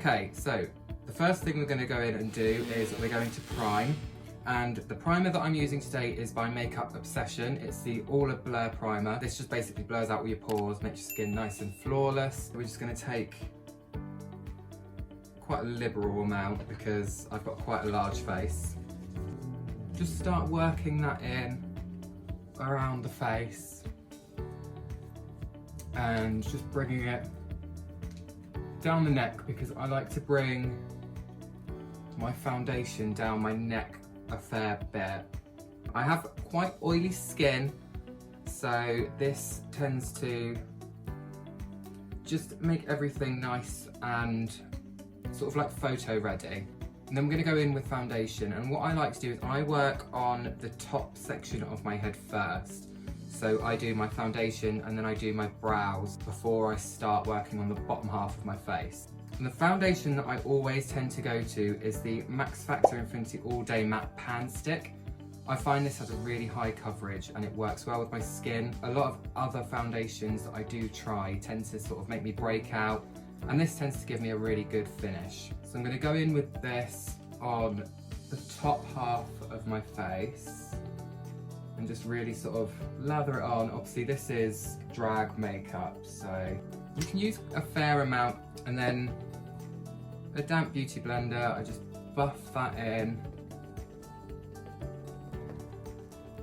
Okay, so the first thing we're going to go in and do is we're going to prime. And the primer that I'm using today is by Makeup Obsession. It's the All a Blur primer. This just basically blurs out all your pores, makes your skin nice and flawless. We're just going to take quite a liberal amount because I've got quite a large face. Just start working that in around the face and just bringing it down the neck because I like to bring my foundation down my neck a fair bit. I have quite oily skin, so this tends to just make everything nice and sort of like photo ready. And then we're going to go in with foundation, and what I like to do is I work on the top section of my head first. So I do my foundation and then I do my brows before I start working on the bottom half of my face. And the foundation that I always tend to go to is the Maxfactor Infinity All Day Matte Panstik. I find this has a really high coverage and it works well with my skin. A lot of other foundations that I do try tend to sort of make me break out, and this tends to give me a really good finish. So I'm going to go in with this on the top half of my face and just really sort of lather it on. Obviously this is drag makeup, so you can use a fair amount, and then a damp beauty blender, I just buff that in.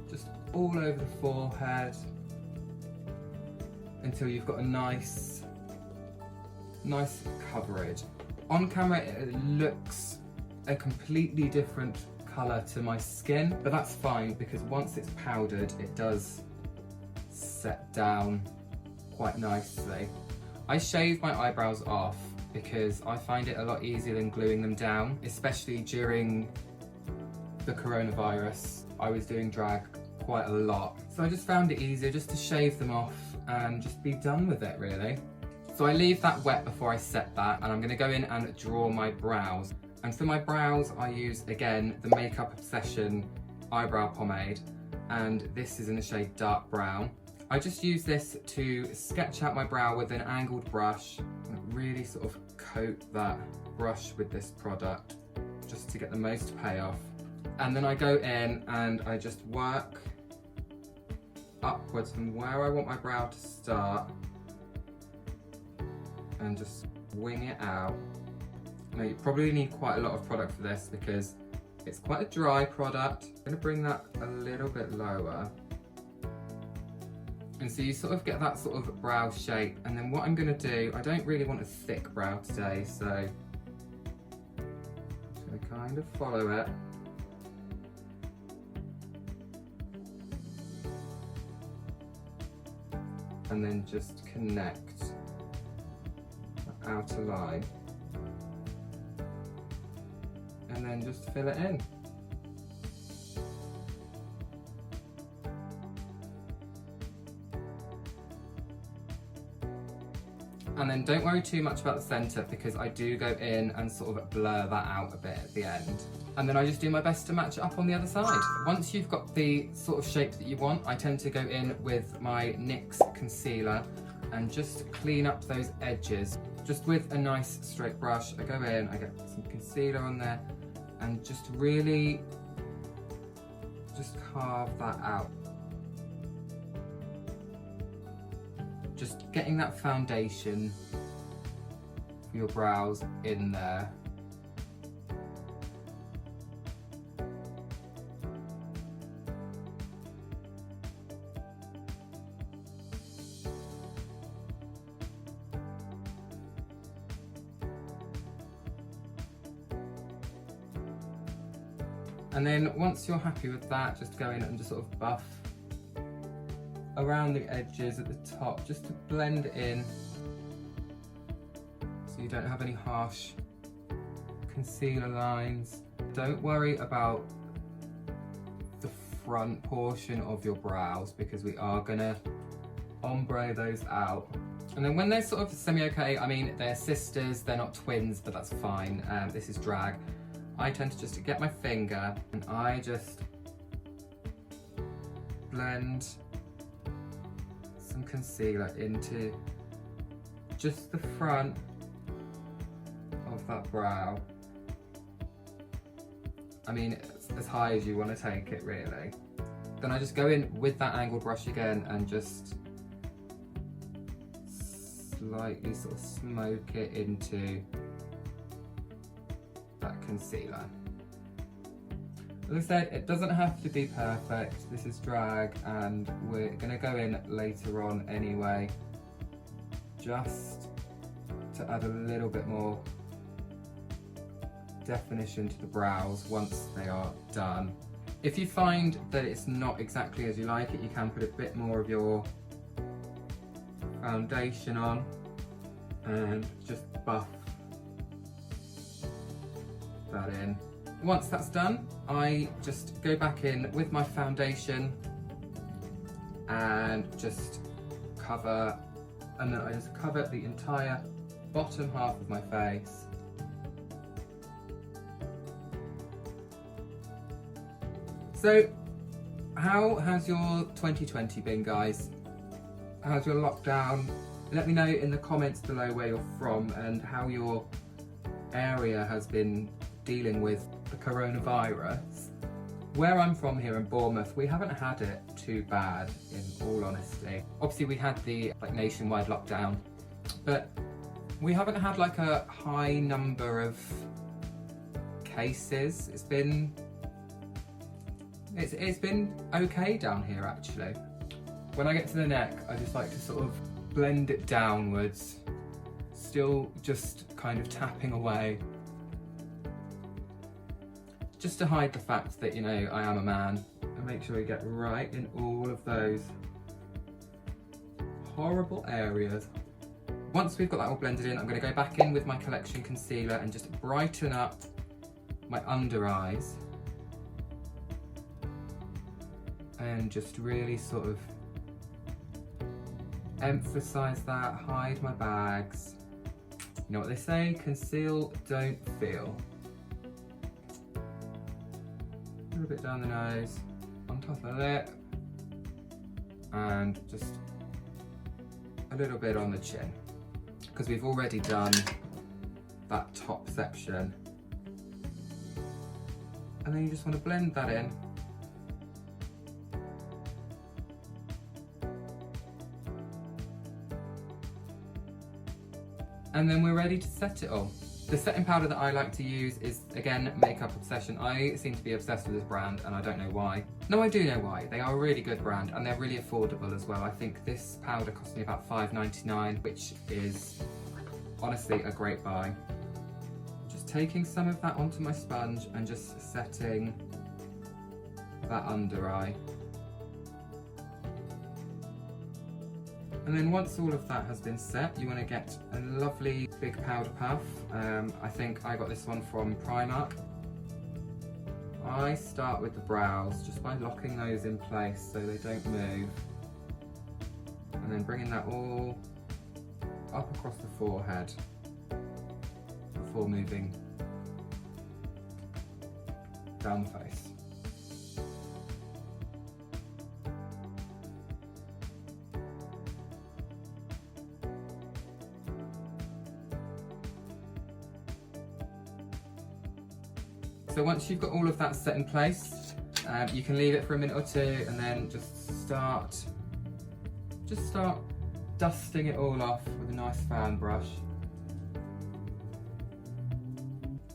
Just all over the forehead until you've got a nice coverage. On camera it looks a completely different colour to my skin, but that's fine because once it's powdered it does set down quite nicely. I shave my eyebrows off because I find it a lot easier than gluing them down, especially during the coronavirus. I was doing drag quite a lot, so I just found it easier just to shave them off and just be done with it really. So I leave that wet before I set that, and I'm going to go in and draw my brows. And for my brows I use again the Makeup Obsession eyebrow pomade, and this is in the shade dark brown. I just use this to sketch out my brow with an angled brush and really sort of coat that brush with this product just to get the most payoff. And then I go in and I just work upwards from where I want my brow to start and just wing it out. Now you probably need quite a lot of product for this because it's quite a dry product. I'm going to bring that a little bit lower. And so you sort of get that sort of brow shape. And then what I'm going to do, I don't really want a thick brow today, so I'm just going to kind of follow it. And then just connect the outer line. And then just fill it in. And then don't worry too much about the centre because I do go in and sort of blur that out a bit at the end. And then I just do my best to match it up on the other side. Once you've got the sort of shape that you want, I tend to go in with my NYX concealer and just clean up those edges. Just with a nice straight brush, I go in, I get some concealer on there and just really just carve that out. Just getting that foundation for your brows in there. And then once you're happy with that, just go in and just sort of buff around the edges at the top just to blend it in so you don't have any harsh concealer lines. Don't worry about the front portion of your brows because we are gonna ombre those out. And then when they're sort of semi-okay, I mean they're sisters, they're not twins, but that's fine. This is drag. I tend to just get my finger and I just blend some concealer into just the front of of that brow. I mean, as high as you want to take it, really. Then I just go in with that angled brush again and just slightly sort of smoke it into that concealer. As I said, it doesn't have to be perfect. This is drag and we're going to go in later on anyway, just to add a little bit more definition to the brows once they are done. If you find that it's not exactly as you like it, you can put a bit more of your foundation on and just buff that in. Once that's done, I just go back in with my foundation and just cover, and then I just cover the entire bottom half of my face. So, how has your 2020 been, guys? How's your lockdown? Let me know in the comments below where you're from and how your area has been dealing with the coronavirus. Where I'm from here in Bournemouth, we haven't had it too bad, in all honesty. Obviously we had the nationwide lockdown, but we haven't had like a high number of cases. It's been okay down here actually. When I get to the neck, I just like to sort of blend it downwards, still just kind of tapping away, just to hide the fact that, you know, I am a man, and make sure you get right in all of those horrible areas. Once we've got that all blended in, I'm going to go back in with my Collection concealer and just brighten up my under eyes and just really sort of emphasize that, hide my bags. You know what they say, conceal, don't feel. A little bit down the nose, on top of the lip, and just a little bit on the chin, because we've already done that top section. And then you just want to blend that in. And then we're ready to set it all. The setting powder that I like to use is, again, Makeup Obsession. I seem to be obsessed with this brand and I don't know why. No, I do know why. They are a really good brand and they're really affordable as well. I think this powder cost me about $5.99, which is honestly a great buy. Just taking some of that onto my sponge and just setting that under eye. And then once all of that has been set, you want to get a lovely big powder puff. I think I got this one from Primark. I start with the brows just by locking those in place so they don't move. And then bringing that all up across the forehead before moving down the face. So once you've got all of that set in place, you can leave it for a minute or two and then just start dusting it all off with a nice fan brush.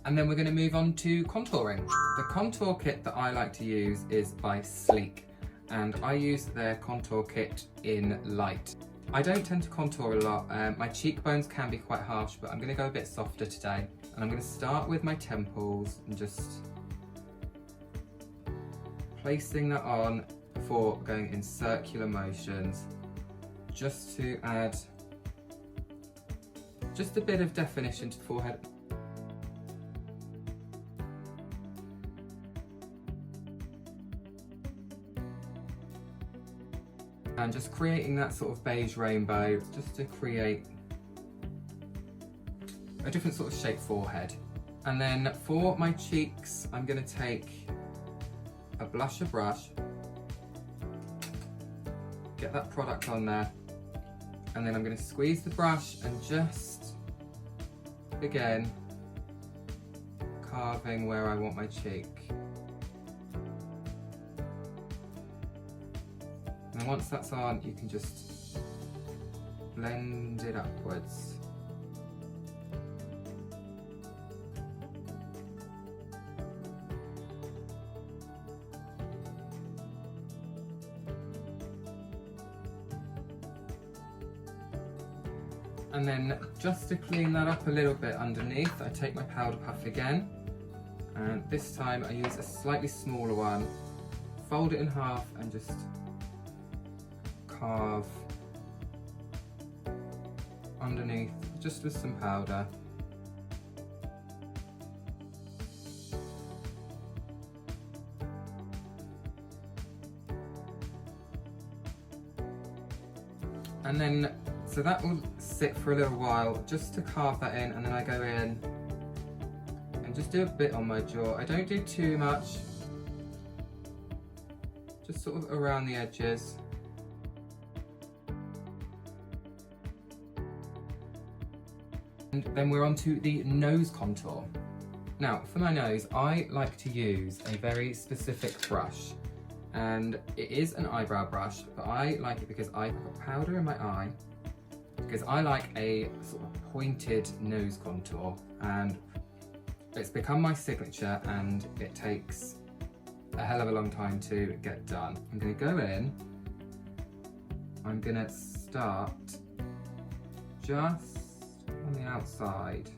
And then we're going to move on to contouring. The contour kit that I like to use is by Sleek, and I use their contour kit in light. I don't tend to contour a lot. My cheekbones can be quite harsh, but I'm going to go a bit softer today. And I'm going to start with my temples and just placing that on before going in circular motions, just to add just a bit of definition to the forehead. And just creating that sort of beige rainbow, just to create a different sort of shaped forehead. And then for my cheeks, I'm going to take a blusher brush, get that product on there, and then I'm going to squeeze the brush and just, again, carving where I want my cheek. And then once that's on, you can just blend it upwards. And then just to clean that up a little bit underneath, I take my powder puff again, and this time I use a slightly smaller one, fold it in half and just carve underneath just with some powder. And then, so that will sit for a little while just to carve that in, and then I go in and just do a bit on my jaw. I don't do too much, just sort of around the edges. And then we're on to the nose contour. Now, for my nose, I like to use a very specific brush. And it is an eyebrow brush, but I like it because I put powder in my eye, because I like a sort of pointed nose contour, and it's become my signature and it takes a hell of a long time to get done. I'm going to go in, I'm going to start just on the outside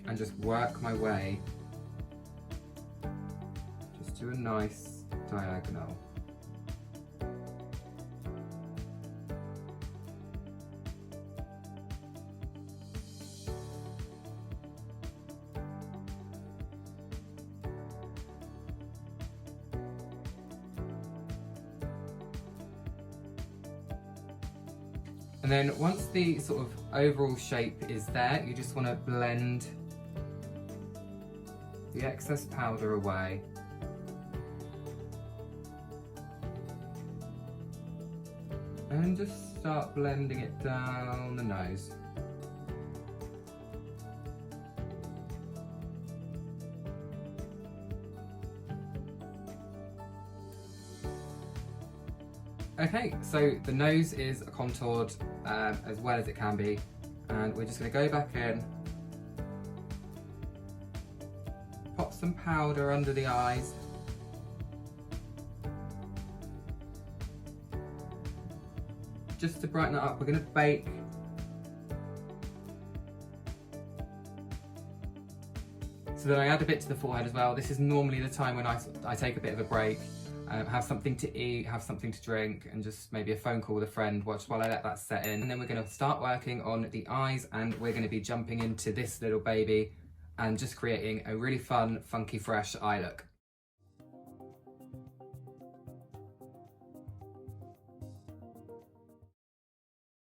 and just work my way to a nice diagonal. And then once the sort of overall shape is there, you just want to blend the excess powder away. And just start blending it down the nose. Okay, so the nose is contoured as well as it can be, and we're just going to go back in, pop some powder under the eyes. Just to brighten it up, we're going to bake. So then I add a bit to the forehead as well. This is normally the time when I take a bit of a break, have something to eat, have something to drink, and just maybe a phone call with a friend while I let that set in. And then we're going to start working on the eyes, and we're going to be jumping into this little baby and just creating a really fun, funky, fresh eye look.